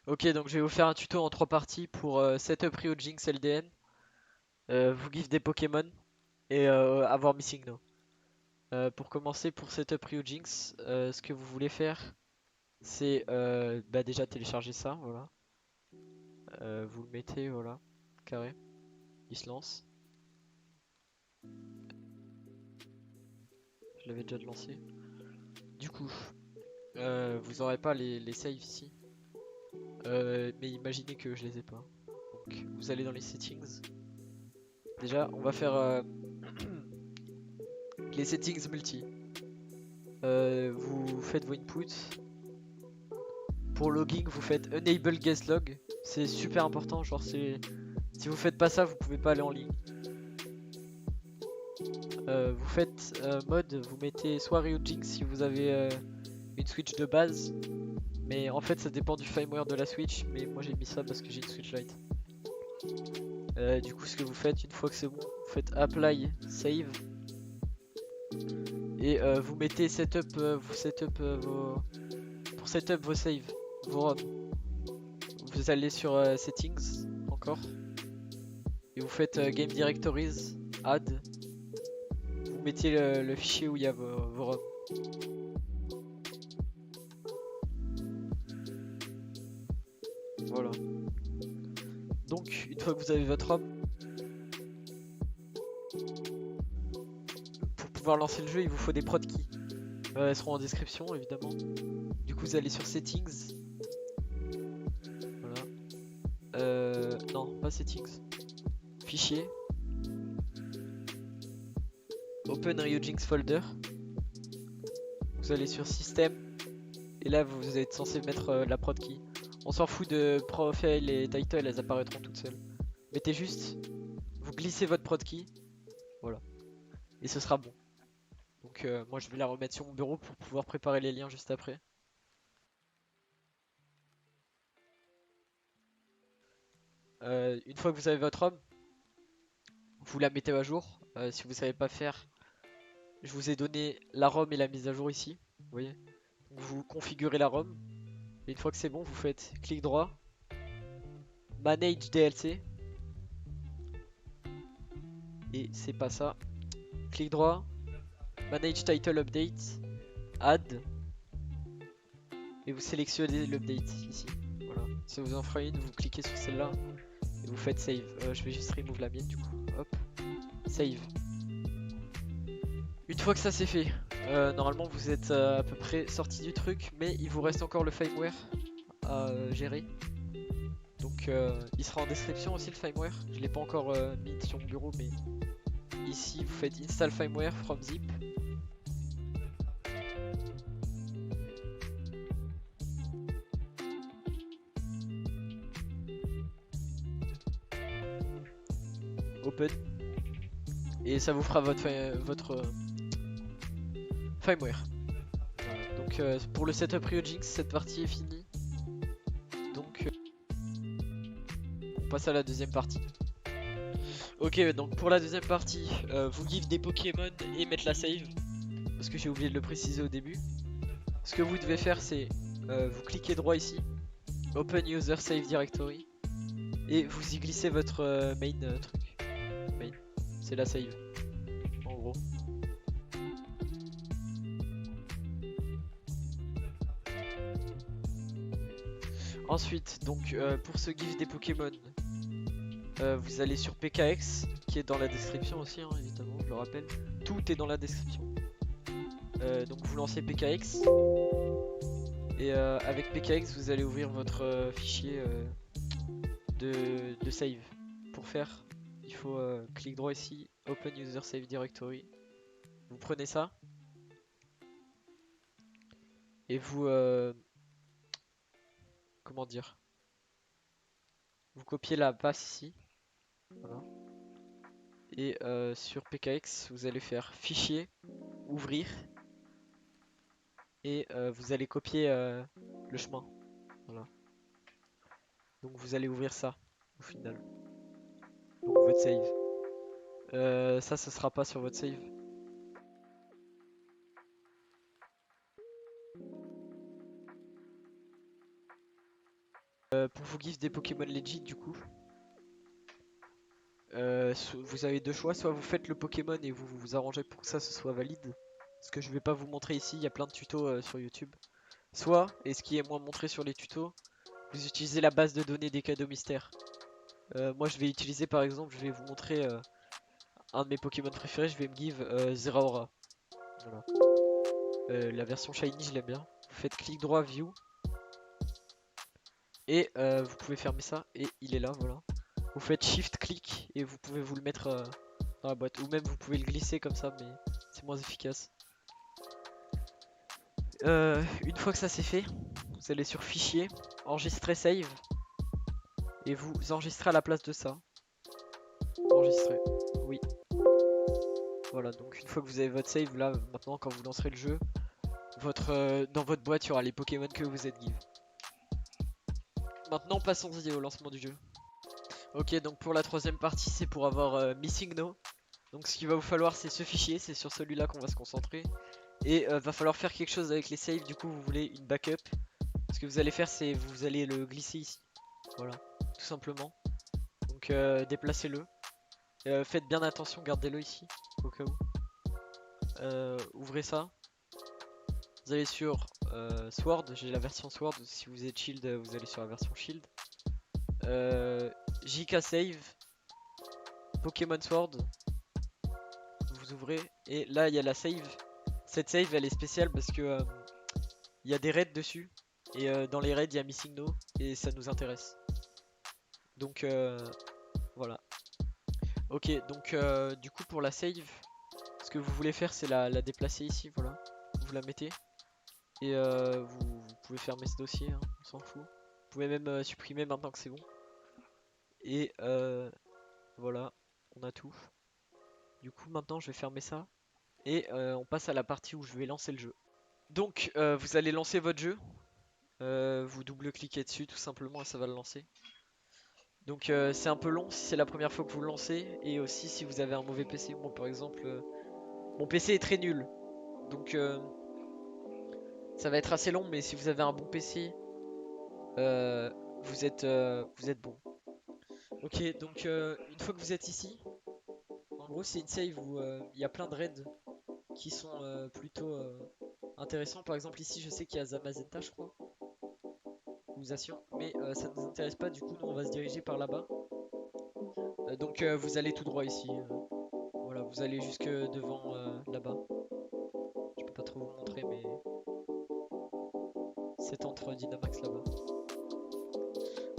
Ok, donc je vais vous faire un tuto en 3 parties pour setup Rio Jinx LDN, vous give des Pokémon et avoir Missing No. Pour commencer, pour setup Rio Jinx, ce que vous voulez faire, c'est bah déjà télécharger ça, voilà. Vous le mettez, voilà, carré, il se lance. Je l'avais déjà lancé. Du coup, vous aurez pas les saves ici, mais imaginez que je les ai pas. Donc vous allez dans les settings. Déjà, on va faire les settings multi. Vous faites vos inputs. Pour logging, vous faites enable guest log. C'est super important. Genre, si vous faites pas ça, vous pouvez pas aller en ligne. Vous faites mode, vous mettez soit Ryujinx si vous avez une Switch de base. Mais en fait, ça dépend du firmware de la Switch. Mais moi, j'ai mis ça parce que j'ai une Switch Lite. Du coup, ce que vous faites, une fois que c'est bon, vous faites apply save. Et vous mettez setup, vous setup pour setup vos saves, vos ROM. Vous allez sur settings encore et vous faites game directories add. Vous mettiez le fichier où il y a vos ROM. Voilà. Donc une fois que vous avez votre ROM, pour pouvoir lancer le jeu, il vous faut des prod keys. Elles seront en description évidemment. Du coup vous allez sur settings. Voilà. Non, pas settings. Fichier. Open Ryujinx folder. Vous allez sur système. Et là vous êtes censé mettre la prod key. On s'en fout de profile et title, elles apparaîtront toutes seules. Mettez juste, vous glissez votre prod key, voilà, et ce sera bon. Donc moi je vais la remettre sur mon bureau pour pouvoir préparer les liens juste après. Une fois que vous avez votre ROM, vous la mettez à jour. Si vous savez pas faire, je vous ai donné la ROM et la mise à jour ici. Vous voyez. Donc, vous configurez la ROM. Et une fois que c'est bon, vous faites clic droit, Manage DLC. Et c'est pas ça. Clic droit, Manage Title Update, Add. Et vous sélectionnez l'update ici. Voilà. Ça vous en fera une, vous cliquez sur celle-là et vous faites save. Je vais juste remove la mienne du coup. Hop, save. Une fois que ça c'est fait, normalement vous êtes à peu près sorti du truc, mais il vous reste encore le firmware à gérer. Donc il sera en description aussi le firmware. Je l'ai pas encore mis sur mon bureau, mais ici vous faites install firmware from zip. Open. Et ça vous fera votre firmware. Voilà. Donc pour le setup Ryujinx, cette partie est finie. Donc on passe à la deuxième partie. Ok, donc pour la deuxième partie, vous give des Pokémon et mettre la save. Parce que j'ai oublié de le préciser au début. Ce que vous devez faire, c'est vous cliquez droit ici, Open User Save Directory, et vous y glissez votre main truc. Main, c'est la save, en gros. Ensuite, donc pour ce give des Pokémon, vous allez sur PKX, qui est dans la description aussi, hein, évidemment, je le rappelle. Tout est dans la description. Donc vous lancez PKX, et avec PKX, vous allez ouvrir votre fichier de save. Pour faire, il faut clic droit ici, Open User Save Directory. Vous prenez ça et vous, comment dire, vous copiez la passe ici, voilà. Et sur PKX, vous allez faire Fichier, Ouvrir, et vous allez copier le chemin, voilà. Donc vous allez ouvrir ça au final. Donc votre save. Ça, ce sera pas sur votre save. Pour vous give des Pokémon Legit du coup, vous avez deux choix, soit vous faites le Pokémon et vous vous arrangez pour que ça ce soit valide, ce que je vais pas vous montrer ici, il y a plein de tutos sur YouTube. Soit, et ce qui est moins montré sur les tutos, vous utilisez la base de données des cadeaux mystères. Moi je vais utiliser par exemple, je vais vous montrer un de mes Pokémon préférés, je vais me give Zeraora. Voilà. La version Shiny je l'aime bien. Vous faites clic droit view et vous pouvez fermer ça et il est là, voilà. Vous faites shift clic et vous pouvez vous le mettre dans la boîte, ou même vous pouvez le glisser comme ça, mais c'est moins efficace. Une fois que ça c'est fait, vous allez sur fichier, enregistrer save et vous enregistrez à la place de ça. Enregistrer, oui. Voilà, donc une fois que vous avez votre save, là maintenant quand vous lancerez le jeu, dans votre boîte il y aura les Pokémon que vous êtes give. Maintenant passons-y au lancement du jeu. Ok, donc pour la troisième partie c'est pour avoir Missing No. Donc ce qu'il va vous falloir c'est ce fichier, c'est sur celui-là qu'on va se concentrer. Et va falloir faire quelque chose avec les saves, du coup vous voulez une backup. Ce que vous allez faire c'est vous allez le glisser ici. Voilà, tout simplement. Donc déplacez-le. Faites bien attention, gardez-le ici, au cas où. Ouvrez ça. Vous allez sur Sword, j'ai la version Sword. Si vous êtes Shield, vous allez sur la version Shield. JK Save, Pokémon Sword. Vous ouvrez et là il y a la save. Cette save elle est spéciale parce que il y a des raids dessus. Et dans les raids il y a Missing No et ça nous intéresse. Donc voilà. Ok, donc du coup pour la save, ce que vous voulez faire c'est la déplacer ici, voilà. Vous la mettez. Et vous pouvez fermer ce dossier, hein, on s'en fout. Vous pouvez même supprimer maintenant que c'est bon. Et voilà, on a tout. Du coup maintenant je vais fermer ça. Et on passe à la partie où je vais lancer le jeu. Donc vous allez lancer votre jeu. Vous double-cliquez dessus tout simplement et ça va le lancer. Donc c'est un peu long si c'est la première fois que vous le lancez. Et aussi si vous avez un mauvais PC. Moi par exemple, mon PC est très nul. Donc ça va être assez long. Mais si vous avez un bon PC, euh, vous êtes bon. Ok, donc une fois que vous êtes ici, en gros c'est une save où il y a plein de raids qui sont plutôt intéressants. Par exemple ici je sais qu'il y a Zamazenta je crois, ou Zacian, mais ça ne nous intéresse pas, du coup nous on va se diriger par là-bas. Donc vous allez tout droit ici, voilà, vous allez jusque devant là-bas. Je peux pas trop vous montrer mais c'est entre Dynamax là-bas.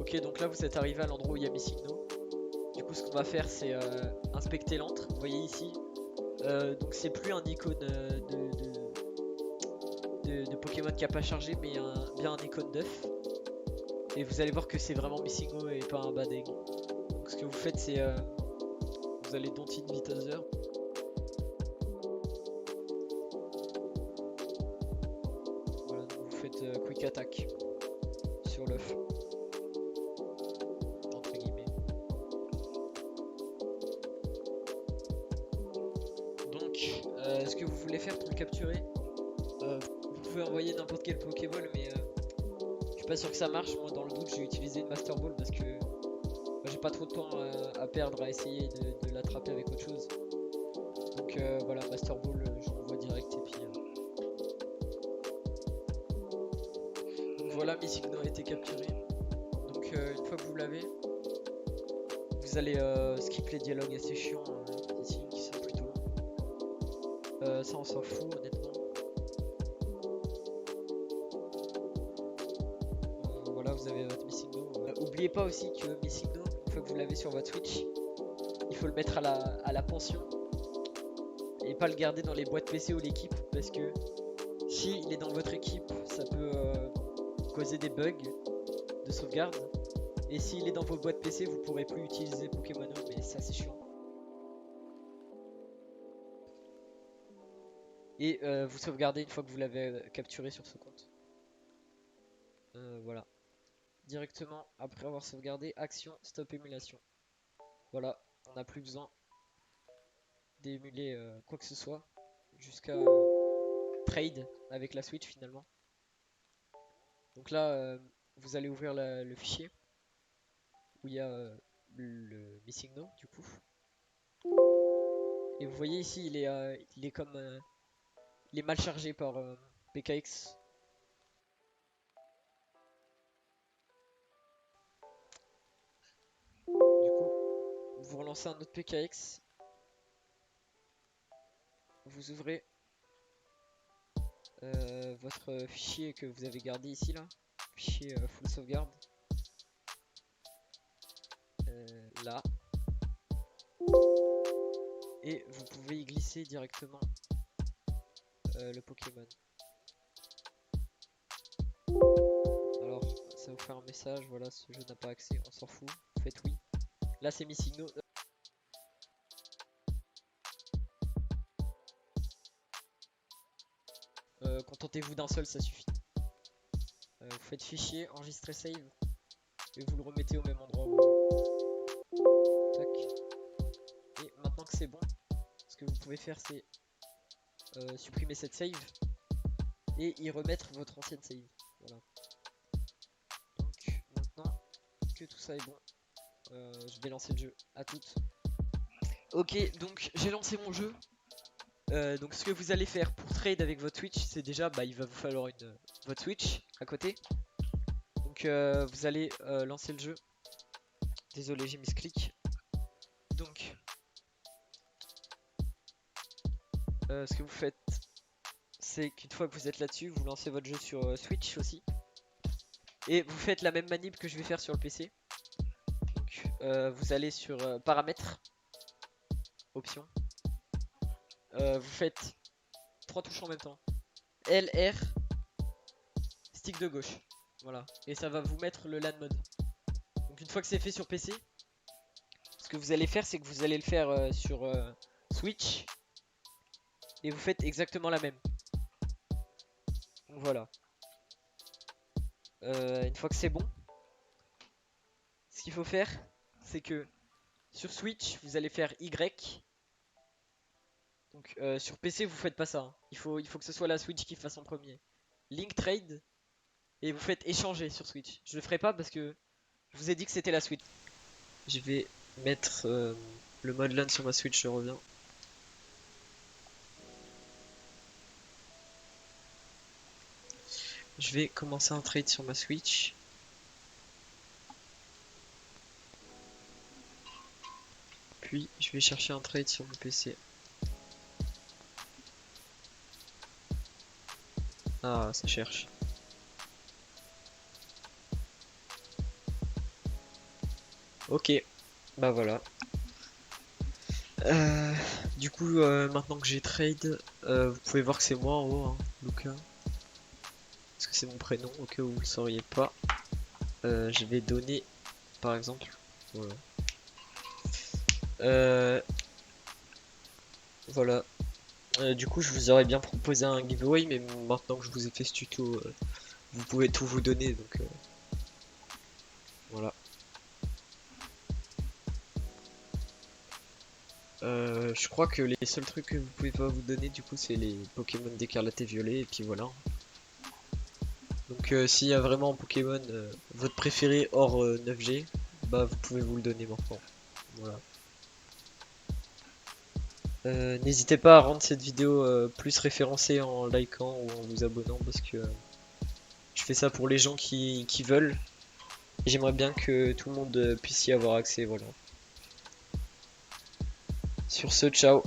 Ok, donc là vous êtes arrivé à l'endroit où il y a Missing No. Du coup ce qu'on va faire c'est inspecter l'antre, vous voyez ici. Donc c'est plus un icône de Pokémon qui a pas chargé, mais bien un icône d'œuf. Et vous allez voir que c'est vraiment Missingo et pas un bad egg. Donc ce que vous faites c'est vous allez Don't Hit Vitazer. Voilà, donc vous faites Quick Attack sur l'œuf. Entre guillemets. Donc ce que vous voulez faire pour le capturer, vous pouvez envoyer n'importe quel Pokéball, mais je suis pas sûr que ça marche. Moi dans le doute j'ai utilisé une Master Ball parce que j'ai pas trop de temps à perdre à essayer de l'attraper avec autre chose. Donc voilà, Master Ball, je l'envoie direct et puis. Donc voilà, Missigno a été capturé. Donc une fois que vous l'avez, vous allez skip les dialogues assez chiants ici, qui sont plutôt longs. Ça on s'en fout honnêtement. Voilà, vous avez votre Missigno. Oubliez pas aussi que Missigno, une fois que vous l'avez sur votre Switch, il faut le mettre à la pension et pas le garder dans les boîtes PC ou l'équipe, parce que si il est dans votre équipe, ça peut causer des bugs de sauvegarde. Et s'il est dans vos boîtes PC, vous pourrez plus utiliser Pokémon Home, mais ça c'est chiant. Et vous sauvegardez une fois que vous l'avez capturé sur ce compte. Voilà. Directement après avoir sauvegardé, action, stop émulation. Voilà, on n'a plus besoin d'émuler quoi que ce soit jusqu'à trade avec la Switch finalement. Donc là, vous allez ouvrir le fichier où il y a le missing no du coup. Et vous voyez ici, il est comme, il est mal chargé par PKX. Du coup, vous relancez un autre PKX, vous ouvrez votre fichier que vous avez gardé ici là, fichier full sauvegarde, là, et vous pouvez y glisser directement le Pokémon. Alors, ça vous fait un message, voilà, ce jeu n'a pas accès, on s'en fout, faites oui. Là c'est missing no. Contentez-vous d'un seul, ça suffit. Vous faites fichier, enregistrer save, et vous le remettez au même endroit. Voilà. Tac. Et maintenant que c'est bon, ce que vous pouvez faire c'est supprimer cette save et y remettre votre ancienne save. Voilà. Donc maintenant que tout ça est bon, je vais lancer le jeu. À toutes. Ok, donc j'ai lancé mon jeu. Donc ce que vous allez faire pour trade avec votre Switch, c'est déjà, il va vous falloir votre Switch à côté. Donc vous allez lancer le jeu. Désolé, j'ai misclick. Donc ce que vous faites, c'est qu'une fois que vous êtes là-dessus, vous lancez votre jeu sur Switch aussi. Et vous faites la même manip que je vais faire sur le PC. Donc vous allez sur paramètres, options. Vous faites 3 touches en même temps. L, R, stick de gauche. Voilà. Et ça va vous mettre le LAN mode. Donc une fois que c'est fait sur PC, ce que vous allez faire, c'est que vous allez le faire sur Switch. Et vous faites exactement la même. Donc voilà. Une fois que c'est bon, ce qu'il faut faire, c'est que sur Switch, vous allez faire Y. Donc sur PC, vous faites pas ça. Hein. Il faut que ce soit la Switch qui fasse en premier. Link trade. Et vous faites échanger sur Switch. Je le ferai pas parce que je vous ai dit que c'était la Switch. Je vais mettre le mode LAN sur ma Switch, je reviens. Je vais commencer un trade sur ma Switch. Puis je vais chercher un trade sur mon PC. Ah, ça cherche. Ok, bah voilà. Du coup, maintenant que j'ai trade, vous pouvez voir que c'est moi en haut, hein, Luca. Parce que c'est mon prénom, au cas où vous le sauriez pas. Je vais donner, par exemple, voilà. Voilà. Du coup, je vous aurais bien proposé un giveaway, mais maintenant que je vous ai fait ce tuto, vous pouvez tout vous donner, donc voilà. Je crois que les seuls trucs que vous pouvez pas vous donner, du coup, c'est les Pokémon d'écarlate et violet, et puis voilà. Donc s'il y a vraiment un Pokémon, votre préféré hors 9G, bah vous pouvez vous le donner maintenant. Voilà. N'hésitez pas à rendre cette vidéo plus référencée en likant ou en vous abonnant parce que je fais ça pour les gens qui veulent. Et j'aimerais bien que tout le monde puisse y avoir accès, voilà. Sur ce, ciao.